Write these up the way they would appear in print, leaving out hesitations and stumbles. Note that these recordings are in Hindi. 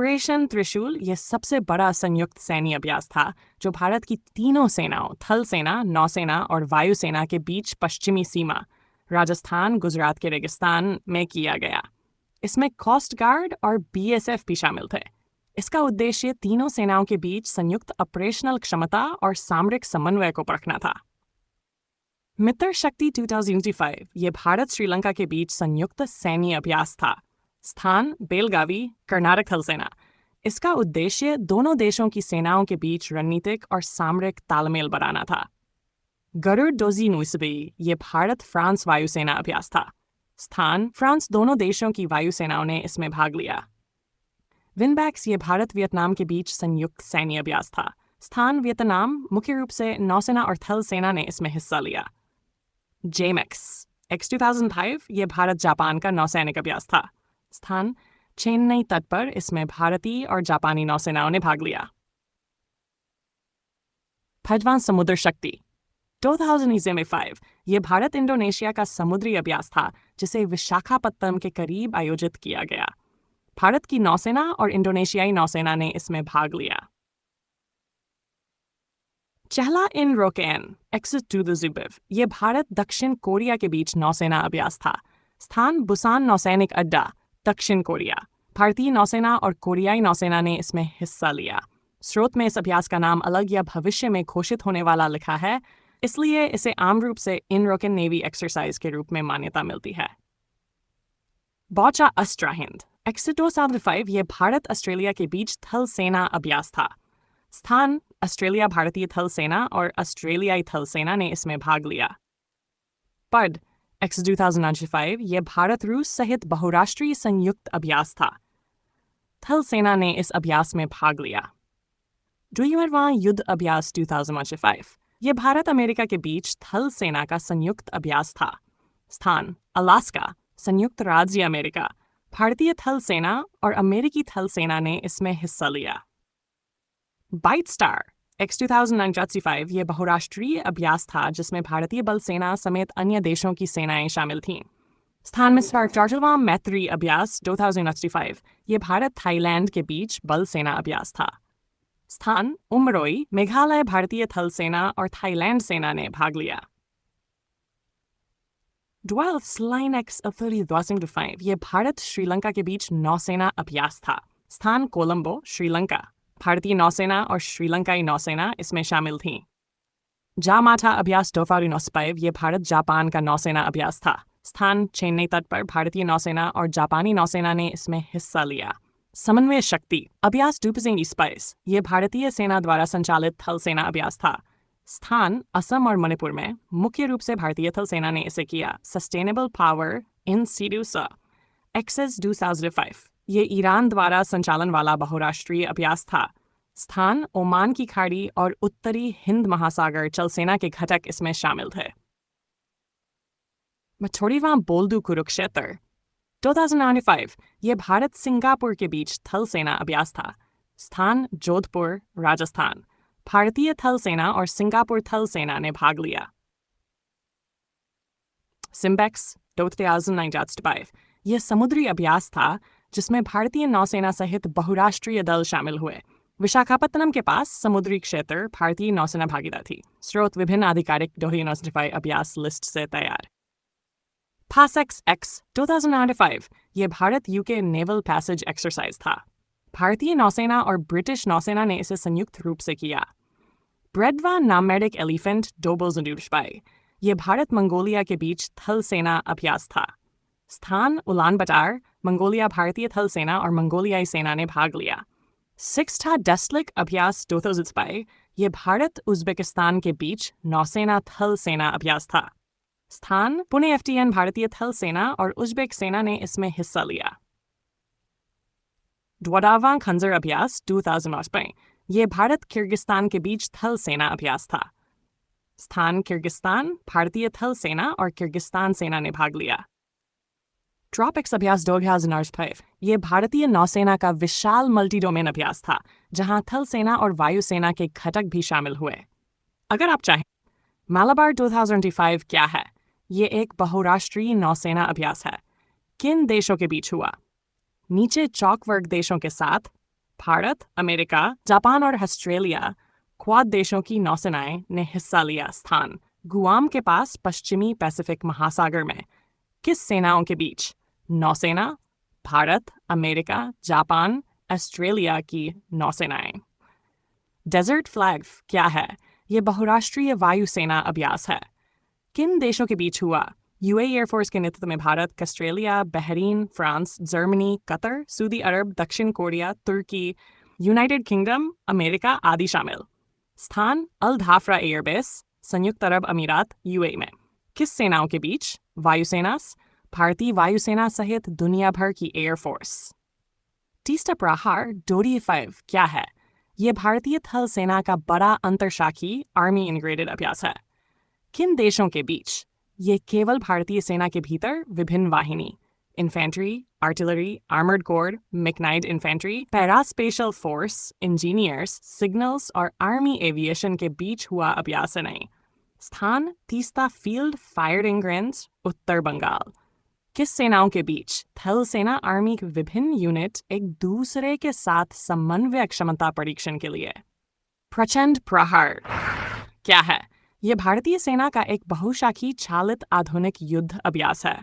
ऑपरेशन त्रिशूल ये सबसे बड़ा संयुक्त सैन्य अभ्यास था जो भारत की तीनों सेनाओं थल सेना, नौसेना और वायुसेना के बीच पश्चिमी सीमा राजस्थान, गुजरात के रेगिस्तान में किया गया। इसमें कोस्ट गार्ड और बीएसएफ भी शामिल थे। इसका उद्देश्य तीनों सेनाओं के बीच संयुक्त ऑपरेशनल क्षमता और सामरिक समन्वय को परखना था। मित्र शक्ति 2025 ये भारत श्रीलंका के बीच संयुक्त सैन्य अभ्यास था। स्थान बेलगावी, कर्नाटक थल सेना। इसका उद्देश्य दोनों देशों की सेनाओं के बीच रणनीतिक और सामरिक तालमेल बढ़ाना था। गरुड़ डोजी नुइसबी ये भारत फ्रांस वायुसेना अभ्यास था। स्थान फ्रांस, दोनों देशों की वायुसेनाओं ने इसमें भाग लिया। विनबैक्स ये भारत वियतनाम के बीच संयुक्त सैन्य अभ्यास था। स्थान वियतनाम, मुख्य रूप से नौसेना और थल सेना ने इसमें हिस्सा लिया। जेमेक्स एक्स 2005 ये भारत जापान का नौसैनिक अभ्यास था। स्थान चेन्नई तट पर, इसमें भारतीय और जापानी नौसेनाओं ने भाग लिया। फजवान समुद्र शक्ति 2005 ये भारत इंडोनेशिया का समुद्री अभ्यास था जिसे विशाखापत्तनम के करीब आयोजित किया गया। भारत की नौसेना और इंडोनेशियाई नौसेना ने इसमें भाग लिया। चहला इन रोकेन एक्सेस टू द जुबिव ये भारत दक्षिण कोरिया के बीच नौसेना अभ्यास था। स्थान बुसान नौसैनिक अड्डा, दक्षिण कोरिया। भारतीय नौसेना और कोरियाई नौसेना ने इसमें हिस्सा लिया। स्रोत में इस अभ्यास का नाम अलग या भविष्य में घोषित होने वाला लिखा है, इसलिए इसे आम रूप से इन रोकेन नेवी एक्सरसाइज के रूप में मान्यता मिलती है। बौचा अस्ट्रा हिंद एक्सेस 2005 ये भारत ऑस्ट्रेलिया के बीच थल सेना अभ्यास था। स्थान ऑस्ट्रेलिया, भारतीय थल सेना और ऑस्ट्रेलियाई थल सेना ने इसमें भाग लिया। पड एक्स 2005 ये भारत रूस सहित बहुराष्ट्रीय संयुक्त अभ्यास था। थल सेना ने इस अभ्यास में भाग लिया। द्विवार्षिक युद्ध अभ्यास 2005 ये भारत अमेरिका के बीच थल सेना का संयुक्त अभ्यास था। स्थान अलास्का, संयुक्त राज्य अमेरिका। भारतीय थल सेना और अमेरिकी थल सेना ने इसमें हिस्सा लिया। बाइट स्टार एक्स 2005 ये बहुराष्ट्रीय अभ्यास था जिसमें भारतीय बल सेना समेत अन्य देशों की सेनाएं शामिल थीं। स्थान में चार्टलवाम मैत्री अभ्यास 2005 ये भारत थाईलैंड के बीच बल सेना अभ्यास था। स्थान उमरोई, मेघालय, भारतीय थल सेना और थाईलैंड सेना ने भाग लिया। 12 लाइनेक्स ऑफ 30 ये भारत श्रीलंका के बीच नौसेना अभ्यास था। स्थान कोलंबो, श्रीलंका। भारतीय नौसेना और श्रीलंकाई नौसेना इसमें शामिल थीं। जामाठा अभ्यास 2005 ये भारत जापान का नौसेना अभ्यास था। स्थान चेन्नई तट पर, भारतीय नौसेना और जापानी नौसेना ने इसमें हिस्सा लिया। समन्वय शक्ति अभ्यास डुपजिंग स्पाइस ये भारतीय सेना द्वारा संचालित थल सेना अभ्यास था। स्थान असम और मणिपुर में, मुख्य रूप से भारतीय थल सेना ने इसे किया। सस्टेनेबल पावर इन सीडूसा एक्सेस 2005 ये ईरान द्वारा संचालन वाला बहुराष्ट्रीय अभ्यास था। स्थान ओमान की खाड़ी और उत्तरी हिंद महासागर जल सेना के घटक इसमें शामिल थे। मछोड़ीवा बोल्दू कुरुक्षेत्र 2005 ये भारत सिंगापुर के बीच थल सेना अभ्यास था। स्थान जोधपुर, राजस्थान। भारतीय थल सेना और सिंगापुर थल सेना ने भाग लिया। सिम्बेक्स 2005 यह समुद्री अभ्यास था जिसमें भारतीय नौसेना सहित बहुराष्ट्रीय दल शामिल हुए। विशाखापत्तनम के पास समुद्री क्षेत्र भारतीय नौसेना भागीदार थी। स्रोत विभिन्न आधिकारिक 2005 अभ्यास लिस्ट से तैयार। फासेक्स एक्स 2005 ये Bharat UK naval passage exercise था। भारतीय नौसेना और ब्रिटिश नौसेना ने इसे संयुक्त रूप से किया। ब्रेडवा नामेडिक एलिफेंट डोबोजुडुशबाई ये भारत मंगोलिया के बीच थल सेना अभ्यास था। स्थान उलान बटार, मंगोलिया। भारतीय थल सेना और मंगोलियाई सेना ने भाग लिया। सिक्स्था डस्लिक अभ्यास 2005 ये भारत उज्बेकिस्तान के बीच नौसेना थल सेना अभ्यास था। स्थान पुणे एफटीएन, भारतीय थल सेना और उज्बेक सेना ने इसमें हिस्सा लिया। ड्वाडावां खंजर अभ्यास 2008 ये भारत किर्गिस्तान के बीच थल सेना अभ्यास था। स्थान किर्गिस्तान, भारतीय थल सेना और किर्गिस्तान सेना ने भाग लिया। ट्रॉपिक्स अभ्यास 2005 ये भारतीय नौसेना का विशाल मल्टी डोमेन अभ्यास था जहां थल सेना और वायुसेना के घटक भी शामिल हुए। अगर आप चाहें, मालाबार 2005 क्या है? ये एक बहुराष्ट्रीय नौसेना अभ्यास है। किन देशों के बीच हुआ? नीचे चौक वर्ग देशों के साथ भारत, अमेरिका, जापान और ऑस्ट्रेलिया क्वाड देशों की नौसेनाएं ने हिस्सा लिया। स्थान गुआम के पास पश्चिमी पैसिफिक महासागर में। किस सेनाओं के बीच? नौसेना, भारत, अमेरिका, जापान, ऑस्ट्रेलिया की नौसेनाएं। डेजर्ट फ्लैग क्या है? यह बहुराष्ट्रीय वायुसेना अभ्यास है। किन देशों के बीच हुआ? यूएई एयरफोर्स के नेतृत्व में Bharat, Australia, Bahrain, France, Germany, Qatar, Saudi Arabia, दक्षिण कोरिया, तुर्की, यूनाइटेड किंगडम, अमेरिका आदि शामिल। स्थान अल धाफरा एयरबेस, संयुक्त अरब अमीरात, यूएई में। किस सेनाओं के बीच? वायुसेना, भारतीय वायुसेना सहित दुनिया भर की एयरफोर्स। तीसरा प्रहार डोरी 5 क्या है? यह भारतीय थल सेना का बड़ा अंतरशाखी आर्मी इंटीग्रेटेड अभ्यास है। किन देशों के बीच? ये केवल भारतीय सेना के भीतर विभिन्न वाहिनी, इन्फेंट्री, आर्टिलरी, आर्मर्ड कोर, मैग्नाइट infantry, para special force, engineers, signals और आर्मी एविएशन के बीच हुआ अभ्यास नहीं। स्थान तीस्ता फील्ड फायरिंग रेंज, उत्तर बंगाल। किस सेनाओं के बीच? थल सेना आर्मी के विभिन्न यूनिट एक दूसरे के साथ समन्वय क्षमता परीक्षण के लिए। प्रचंड प्रहार क्या है? यह भारतीय सेना का एक बहुशाखी चालित आधुनिक युद्ध अभ्यास है।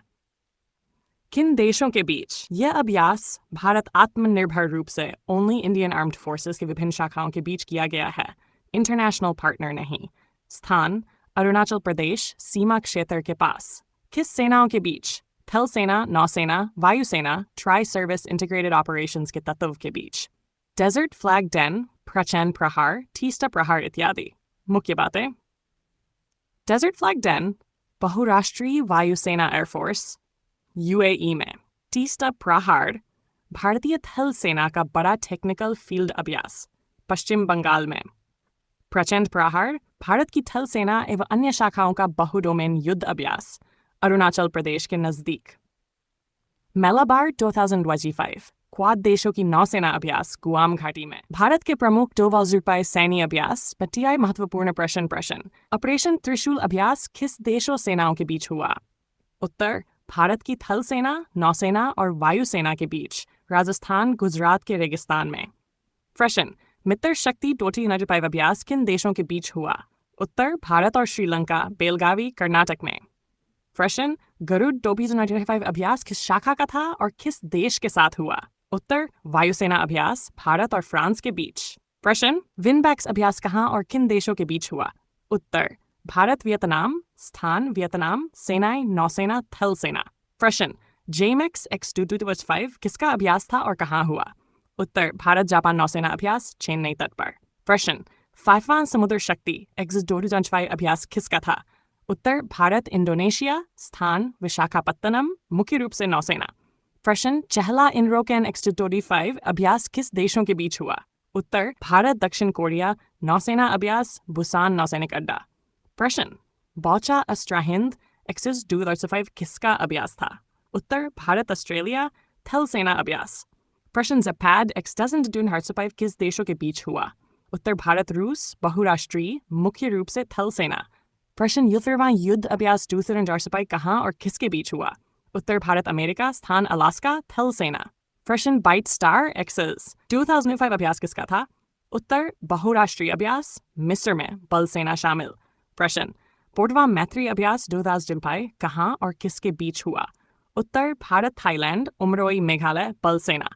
किन देशों के बीच? यह अभ्यास भारत आत्मनिर्भर रूप से ओनली इंडियन आर्म्ड फोर्सेस के विभिन्न शाखाओं के बीच किया गया है, इंटरनेशनल पार्टनर नहीं। स्थान अरुणाचल प्रदेश सीमा क्षेत्र के पास। किस सेनाओं के बीच? थल सेना, नौसेना, वायुसेना, ट्राई सर्विस इंटीग्रेटेड ऑपरेशंस के तत्व के बीच। डेजर्ट फ्लैग डेन, प्रचंड प्रहार, तीस्ता प्रहार इत्यादि। मुख्य बातें। डेजर्ट फ्लैग डेन बहुराष्ट्रीय वायुसेना एयरफोर्स, यूएई में। तीस्ता प्रहार भारतीय थल सेना का बड़ा टेक्निकल फील्ड अभ्यास, पश्चिम बंगाल में। प्रचंड प्रहार भारत की थल सेना एवं अन्य शाखाओं का बहुडोमेन युद्ध अभ्यास, अरुणाचल प्रदेश के नजदीक। मेलाबार 2025 क्वाड देशों की नौसेना अभ्यास गुआम घाटी में। भारत के प्रमुख 2 सैन्य अभ्यास पट्टियाई महत्वपूर्ण प्रश्न। ऑपरेशन त्रिशूल अभ्यास किस देशों सेनाओं के बीच हुआ? उत्तर भारत की थल सेना, नौसेना और वायुसेना के बीच, राजस्थान, गुजरात के रेगिस्तान में। प्रश्न मित्र शक्ति 2025 अभ्यास किन देशों के बीच हुआ? उत्तर भारत और श्रीलंका, बेलगावी, कर्नाटक में। प्रश्न गरुड़ 2025 अभ्यास किस शाखा का था और किस देश के साथ हुआ? उत्तर वायुसेना अभ्यास भारत और फ्रांस के बीच। प्रश्न विनबैक्स अभ्यास कहाँ और किन देशों के बीच हुआ? उत्तर भारत वियतनाम। स्थान वियतनाम, सेनाएं नौसेना, थल सेना। प्रश्न JMX X2225 किसका अभ्यास था और कहाँ हुआ? उत्तर भारत जापान नौसेना अभ्यास, चेन्नई तट पर। प्रश्न 5वां समुद्र शक्ति एक्सिस 2025 अभ्यास किसका था? उत्तर भारत इंडोनेशिया। स्थान विशाखापत्तनम, मुख्य रूप से नौसेना। प्रश्न चहला इनरोकेन X225 अभ्यास किस देशों के बीच हुआ? उत्तर भारत दक्षिण कोरिया नौसेना अभ्यास, बुसान नौसैनिक अड्डा। प्रश्न बौचा अस्ट्राहिंद एक्सिस 2025 किसका अभ्यास था? उत्तर भारत ऑस्ट्रेलिया थल सेना अभ्यास। प्रश्न जपैड X2025 किस देशों के बीच हुआ? उत्तर भारत रूस बहुराष्ट्रीय, मुख्य रूप से थल सेना। प्रश्न युद्धरवां युद्ध अभ्यास 2025 कहाँ और किसके बीच हुआ? उत्तर भारत अमेरिका, स्थान अलास्का, थल सेना। प्रश्न बाइट स्टार एक्सिस 2005 अभ्यास किसका था? उत्तर बहुराष्ट्रीय अभ्यास, मिस्र में बल सेना शामिल। प्रश्न पोटवा मैत्री अभ्यास 2025 कहाँ और किसके बीच हुआ? उत्तर भारत थाईलैंड, उमरोई मेघालय, बल सेना।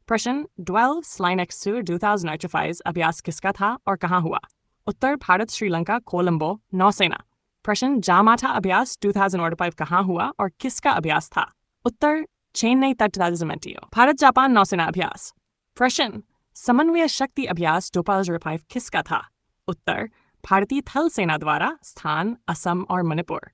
प्रश्न ड्वेल स्लाइनेक्स 2025 अभ्यास किसका था और कहाँ हुआ? उत्तर भारत श्रीलंका, कोलंबो, नौसेना। प्रश्न जामाठा अभ्यास 2025 कहाँ हुआ और किसका अभ्यास था? उत्तर चेन्नई तट राज्यमेंटियो। भारत जापान नौसेना अभ्यास। प्रश्न समन्वय शक्ति अभ्यास 2025 किसका था? उत्तर भारतीय थल सेना द्वारा। स्थान असम और मणिपुर।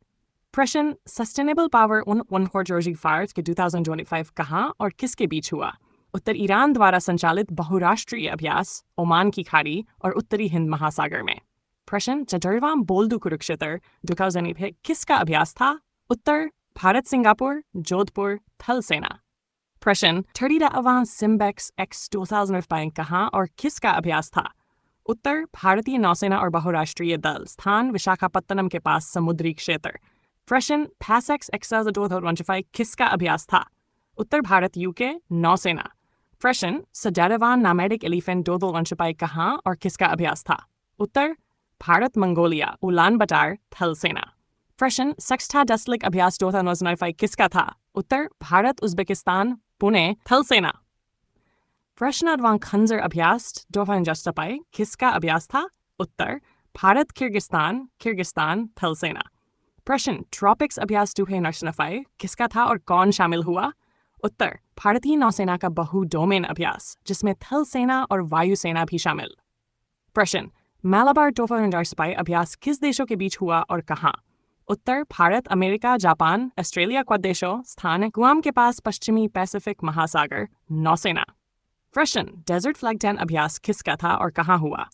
प्रश्न सस्टेनेबल पावर उन जोजी फायर्स के 2025 कहाँ और किसके बीच हुआ? उत्तर ईरान द्वारा संचालित बहुराष्ट्रीय अभ्यास, ओमान की खाड़ी और उत्तरी हिंद महासागर में। प्रश्न चटरवाम बोल्दू कुरुक्षेत्र 2025 किसका अभ्यास था? उत्तर भारत सिंगापुर, जोधपुर, थल सेना। प्रश्न ठरीडा अवान सिम्बेक्स X 2005 कहाँ और किसका अभ्यास था? उत्तर भारतीय नौसेना और बहुराष्ट्रीय दल। स्थान विशाखापत्तनम के पास समुद्री क्षेत्र। प्रश्न पैसेक्स X 2025 किसका अभ्यास था? उत्तर भारत यूके, नौसेना। प्रश्न, सजारवान नामेडिक एलिफेंट दो लॉन्च पाए कहाँ और किसका अभ्यास था? उत्तर, भारत मंगोलिया उलान बटार थल सेना। प्रश्न, सक्स्टा डस्लिक अभ्यास 2005 किसका था? उत्तर, भारत उज्बेकिस्तान पुणे थल सेना। प्रश्न, अडवांग खंजर अभ्यास 2005 किसका अभ्यास था? उत्तर, भारत किर्गिस्तान थल सेना। प्रश्न, ट्रॉपिक्स अभ्यास 2005 किसका था और कौन शामिल हुआ? उत्तर, भारतीय नौसेना का बहु डोमेन अभ्यास जिसमें थल सेना और वायुसेना भी शामिल। प्रश्न, मालाबार 2005 अभ्यास किस देशों के बीच हुआ और कहाँ? उत्तर, भारत, अमेरिका, जापान, ऑस्ट्रेलिया को देशों, स्थान गुआम के पास पश्चिमी पैसिफिक महासागर, नौसेना। प्रश्न, डेजर्ट फ्लैग 10 अभ्यास किसका था और कहाँ हुआ?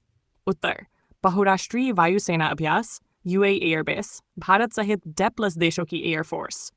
उत्तर, बहुराष्ट्रीय वायुसेना अभ्यास, यूए एयरबेस, भारत सहित 10+ देशों की एयरफोर्स।